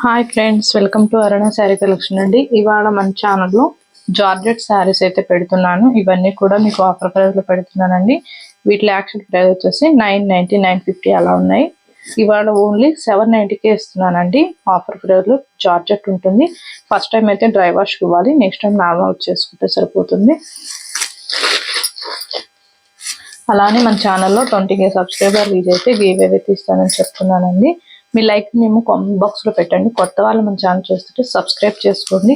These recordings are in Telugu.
Hi friends, welcome to Aruna sari collection అండి. ఇవాళ మన ఛానల్లో జార్జెట్ శారీస్ అయితే పెడుతున్నాను. ఇవన్నీ కూడా మీకు ఆఫర్ ప్రైస్లో పెడుతున్నానండి. వీటి యాక్చువల్ ప్రైస్ వచ్చేసి 990, 950 అలా ఉన్నాయి. ఇవాళ ఓన్లీ 790కే ఇస్తున్నానండి. ఆఫర్ ప్రైస్లో జార్జెట్ ఉంటుంది. ఫస్ట్ టైం అయితే డ్రై వాష్కి ఇవ్వాలి, నెక్స్ట్ టైం నార్మల్ చేసుకుంటే సరిపోతుంది. అలానే మన ఛానల్లో 20K సబ్స్క్రైబర్ రీచ్ అయితే గివ్ అవే తీస్తానని చెప్తున్నానండి. మీ లైక్ మేము కామెంట్ బాక్స్లో పెట్టండి. కొత్త వాళ్ళు మన ఛానల్ చూస్తుంటే సబ్స్క్రైబ్ చేసుకోండి.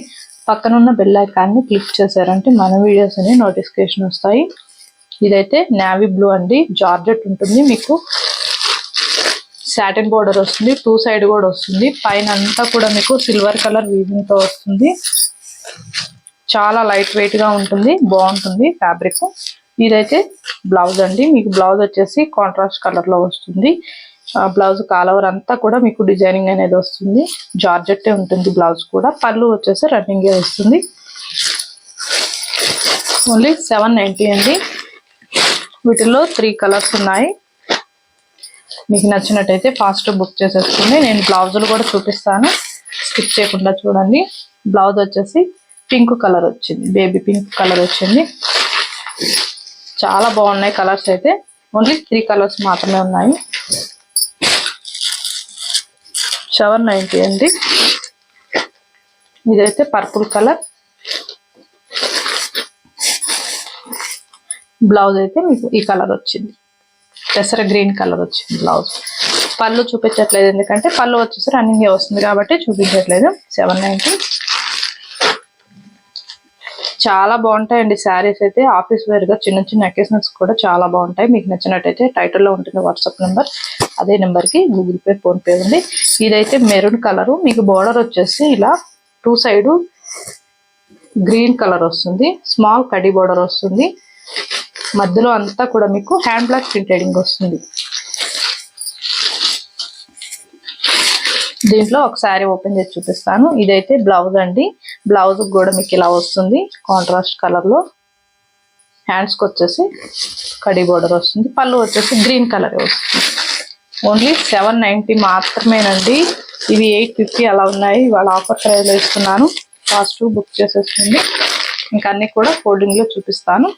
పక్కన ఉన్న బెల్ ఐకాన్ని క్లిక్ చేశారంటే మన వీడియోస్ అనేవి నోటిఫికేషన్ వస్తాయి. ఇదైతే నేవీ బ్లూ అండి, జార్జెట్ ఉంటుంది. మీకు సాటిన్ బోర్డర్ వస్తుంది, 2 సైడ్ కూడా వస్తుంది. పైన అంతా కూడా మీకు సిల్వర్ కలర్ వీవింగ్తో వస్తుంది. చాలా లైట్ వెయిట్ గా ఉంటుంది, బాగుంటుంది ఫ్యాబ్రిక్. ఇదైతే బ్లౌజ్ అండి. మీకు బ్లౌజ్ వచ్చేసి కాంట్రాస్ట్ కలర్ లో వస్తుంది. బ్లౌజ్ కాలవర్ అంతా కూడా మీకు డిజైనింగ్ అనేది వస్తుంది. జార్జెట్టే ఉంటుంది బ్లౌజ్ కూడా. పళ్ళు వచ్చేసి రన్నింగ్ వస్తుంది. ఓన్లీ 790 అండి. వీటిలో 3 కలర్స్ ఉన్నాయి. మీకు నచ్చినట్టయితే ఫాస్ట్ బుక్ చేసేసుకోండి. నేను బ్లౌజులు కూడా చూపిస్తాను, స్కిప్ చేయకుండా చూడండి. బ్లౌజ్ వచ్చేసి పింక్ కలర్ వచ్చింది, బేబీ పింక్ కలర్ వచ్చింది. చాలా బాగున్నాయి కలర్స్ అయితే. ఓన్లీ 3 కలర్స్ మాత్రమే ఉన్నాయి. 790 అండి. ఇదైతే పర్పుల్ కలర్. బ్లౌజ్ అయితే మీకు ఈ కలర్ వచ్చింది, పెసర గ్రీన్ కలర్ వచ్చింది బ్లౌజ్. పళ్ళు చూపించట్లేదు, ఎందుకంటే పళ్ళు వచ్చేసి రన్నింగ్ వస్తుంది కాబట్టి చూపించట్లేదు. 790. చాలా బాగుంటాయండి శారీస్ అయితే. ఆఫీస్ వేర్ గా చిన్న చిన్న అకేషన్స్ కూడా చాలా బాగుంటాయి. మీకు నచ్చినట్టయితే టైటిల్లో ఉంటుంది వాట్సాప్ నెంబర్, అదే నెంబర్ కి గూగుల్ పే, ఫోన్ పే ఉంది. ఇదైతే మెరూన్ కలర్. మీకు బోర్డర్ వచ్చేసి ఇలా 2 సైడ్ గ్రీన్ కలర్ వస్తుంది. స్మాల్ కడి బోర్డర్ వస్తుంది. మధ్యలో అంతా కూడా మీకు హ్యాండ్ బ్లాక్ ప్రింటెడింగ్ వస్తుంది. దీంట్లో ఒక శారీ ఓపెన్ చేసి చూపిస్తాను. ఇదైతే బ్లౌజ్ అండి. బ్లౌజ్ కూడా మీకు ఇలా వస్తుంది కాంట్రాస్ట్ కలర్ లో. హ్యాండ్స్ కి వచ్చేసి కడి బోర్డర్ వస్తుంది. పళ్ళు వచ్చేసి గ్రీన్ కలర్ వస్తుంది. ఓన్లీ 790 మాత్రమేనండి. ఇవి 850 అలా ఉన్నాయి. ఇవాళ ఆఫర్ ప్రైస్ లో ఇస్తున్నాను. ఫాస్ట్ బుక్ చేసేస్తుంది. ఇంకా అన్ని కూడా ఫోల్డింగ్ లో చూపిస్తాను.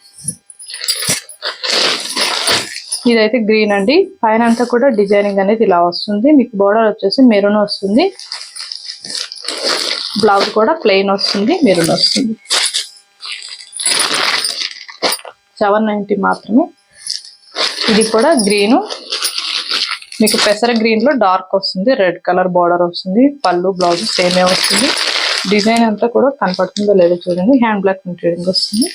ఇదైతే గ్రీన్ అండి. పైన అంతా కూడా డిజైనింగ్ అనేది ఇలా వస్తుంది. మీకు బోర్డర్ వచ్చేసి మెరూన్ వస్తుంది. బ్లౌజ్ కూడా ప్లెయిన్ వస్తుంది, మెరూన్ వస్తుంది. 790 మాత్రమే. ఇది కూడా గ్రీను. మీకు పెసర గ్రీన్ లో డార్క్ వస్తుంది, రెడ్ కలర్ బోర్డర్ వస్తుంది. పళ్ళు బ్లౌజ్ సేమే వస్తుంది. డిజైన్ అంతా కూడా కనపడుతుందో లేదో చూడండి. హ్యాండ్ బ్లాక్ ప్రింటెడింగ్ వస్తుంది.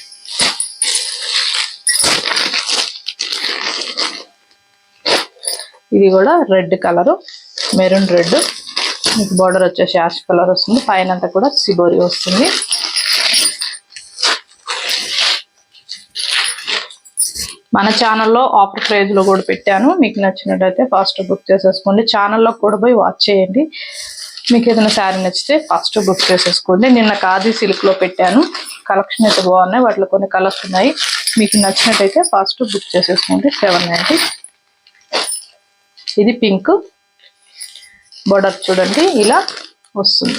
ఇది కూడా రెడ్ కలరు, మెరూన్ రెడ్. మీకు బోర్డర్ వచ్చేసి యాష్ కలర్ వస్తుంది. పైన అంతా కూడా సిబోరి వస్తుంది. మన ఛానల్లో ఆఫర్ ప్రైజ్ లో కూడా పెట్టాను. మీకు నచ్చినట్టయితే ఫాస్ట్ బుక్ చేసేసుకోండి. ఛానల్లో కూడా పోయి వాచ్ చేయండి. మీకు ఏదైనా శారీ నచ్చితే ఫాస్ట్ బుక్ చేసేసుకోండి. నిన్న ఖాదీ సిల్క్ లో పెట్టాను. కలెక్షన్ అయితే బాగున్నాయి. వాటిలో కొన్ని కలర్స్ ఉన్నాయి. మీకు నచ్చినట్టయితే ఫాస్ట్ బుక్ చేసేసుకోండి. 790. ఇది పింక్. బోర్డర్ చూడండి ఇలా వస్తుంది,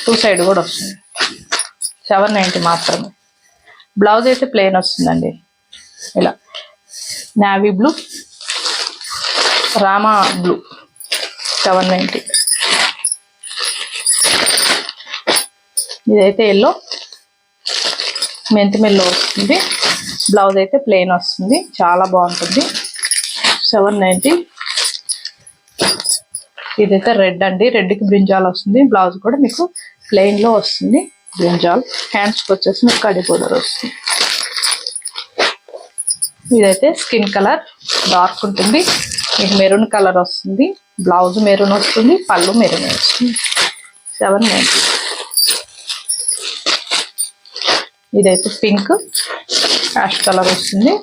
2 సైడ్ కూడా వస్తుంది. 790 మాత్రమే. బ్లౌజ్ అయితే ప్లెయిన్ వస్తుందండి. ఇలా నేవీ బ్లూ, రామా బ్లూ. 790. ఇదైతే ఎల్లో, మెంతి మెల్లో వస్తుంది. బ్లౌజ్ అయితే ప్లెయిన్ వస్తుంది. చాలా బాగుంటుంది. 790. ఇదైతే రెడ్ అండి. రెడ్ కి బ్రింజాల్ వస్తుంది. బ్లౌజ్ కూడా మీకు ప్లెయిన్ లో వస్తుంది, బ్రింజాల్. హ్యాండ్స్ కి వచ్చేసి మీకు కడి బోర్డర్ వస్తుంది. ఇదైతే స్కిన్ కలర్, డార్క్ ఉంటుంది. మీకు మెరూన్ కలర్ వస్తుంది. బ్లౌజ్ మెరూన్ వస్తుంది, పళ్ళు మెరూన్ వస్తుంది. 790. ఇదైతే పింక్, యాష్ కలర్ వస్తుంది.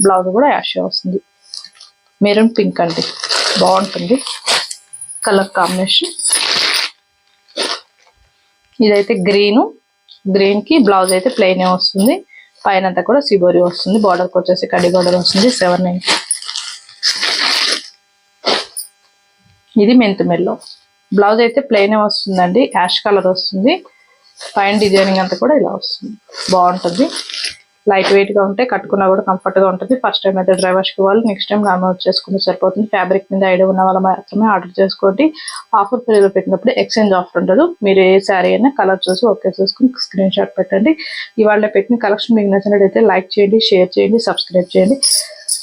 బ్లౌజ్ కూడా యాష్ వస్తుంది. మెరూన్ పింక్ అండి, బాగుంటుంది కలర్ కాంబినేషన్. ఇదైతే గ్రీను. గ్రీన్ కి బ్లౌజ్ అయితే ప్లెయిన్ వస్తుంది. పైన అంతా కూడా సిబోరి వస్తుంది. బార్డర్కి వచ్చేసి కడి బార్డర్ వస్తుంది. 790. ఇది మెంతు మెల్లో. బ్లౌజ్ అయితే ప్లెయిన్ వస్తుందండి, యాష్ కలర్ వస్తుంది. పైన డిజైనింగ్ అంతా కూడా ఇలా వస్తుంది, బాగుంటుంది. లైట్ వెయిట్ గా ఉంటే కట్టుకున్నా కూడా కంఫర్ట్ గా ఉంటుంది. ఫస్ట్ టైం అయితే డ్రై వాష్ కి వాళ్ళు, నెక్స్ట్ టైం నార్మల్ చేసుకుంటే సరిపోతుంది. ఫ్యాబ్రిక్ మీద ఐడియా ఉన్న వాళ్ళు మాత్రమే ఆర్డర్ చేసుకోండి. ఆఫర్ పీరియడ్ లో పెట్టినప్పుడు ఎక్స్చేంజ్ ఆఫర్ ఉండదు. మీరు ఏ శారీ అయినా కలర్ చూసి ఓకే చూసుకుని స్క్రీన్ షాట్ పెట్టండి. ఇవాళ పెట్టిన కలెక్షన్ మీకు నచ్చినట్టయితే లైక్ చేయండి, షేర్ చేయండి, సబ్స్క్రైబ్ చేయండి,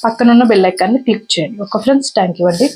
పక్కనున్న బెల్ ఐకాన్ని క్లిక్ చేయండి. ఓకే ఫ్రెండ్స్, థ్యాంక్ యూ అండి.